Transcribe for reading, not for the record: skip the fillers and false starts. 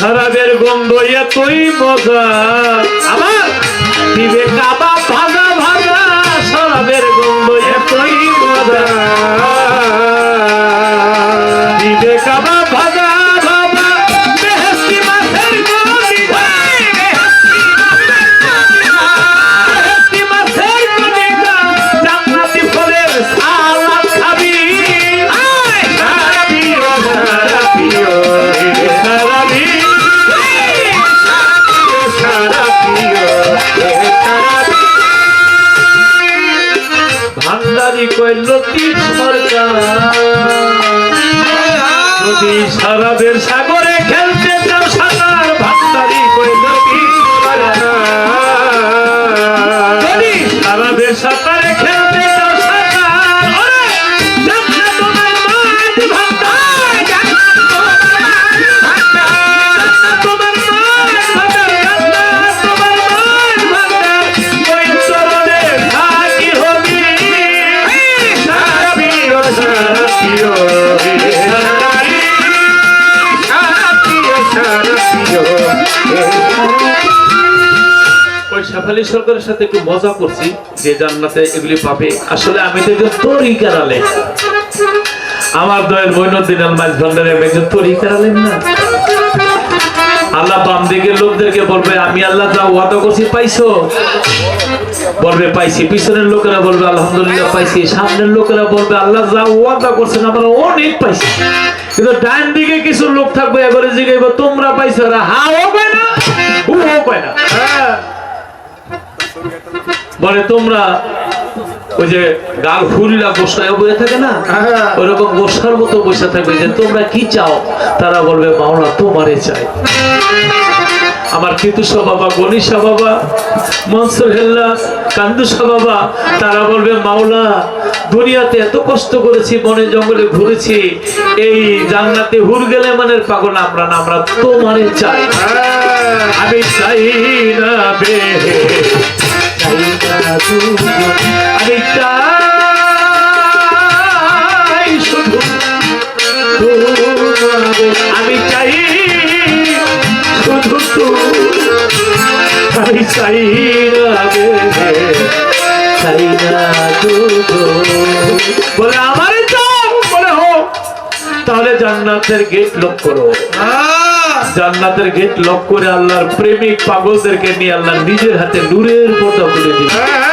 শরাবের গন্ধ এতই মজা আমার দিবে কাবা ভাজা ভাজা শরাবের গন্ধ এতই মজা দিবে কাবা ভাজা ভাজা বেহেশতি মাছের কলিজা বেহেশতি মাছের কলিজা জান্নাতি ফলের সালাদ খাবি সারাবি ও সারাবি ও সারাবি ভান্ডারি কইল তিন সরকার যদি শরাবের সাগরে খেলতে চাও সাঁতার ভান্ডারি কইল তিন সরকার যদি শরাবের সাঁতারে খেলতে চাও সাঁতার ওরে জান্নাত তোমার মাঝ ভান্ডার জান্নাত তোমার মাঝ ভান্ডার জান্নাত তোমার মাঝ ভান্ডার ওই চরণে থাকি হবি সারাবি ও সারাবি ও ওই শেফালি সরকারের সাথে একটু মজা করছি যে জান্নাতে এগুলি পাবে আসলে আমি তো একজন তরিকার আলেম আমার দয়ের মঈনুদ্দিন আল মাঝ ভান্ডারে আমি একজন তরিকার আলেম না আল্লাহ বাম দিকের লোকদেরকে বলবে আমি আল্লাহ যা ওয়াদা করছি পাইছো বলবে পাইছি পিছনের লোকেরা বলবে আলহামদুলিল্লাহ পাইছি সামনের লোকেরা বলবে আল্লাহ যা ওয়াদা করছেন আমরা অনেক পাইছি কিন্তু ডান দিকে কিছু লোক থাকবে এবারে জিগাইব তোমরা পাইছো না হাও পায় না ও পায় না বলে তোমরা ওই যে গাল ফুললা গোসায় বসে থাকে না ওইরকম গোসার মতো বসে থাকবে যে তোমরা কি চাও তারা বলবে মাওলা তোমারে চাই আমার কিতুসা বাবা গনিশা বাবা মনসুর হেল্লা কান্দুসা বাবা তারা বলবে মাওলা দুনিয়াতে এত কষ্ট করেছি বনে জঙ্গলে ঘুরেছি এই জান্নাতে হুর গেলে মানের পাগল আমরা না আমরা তোমারে চাই আমি চাই না বে আমি চাই শুধু আমি চাই শুধু আমি চাই না বলে আমারে চাও বলে হোক তাহলে জান্নাতের গেট লক করো জান্নাতের গেট লক করে আল্লাহর প্রেমিক পাগলদেরকে নিয়ে আল্লাহ নিজের হাতে নূরের পর্দা খুলে দিবে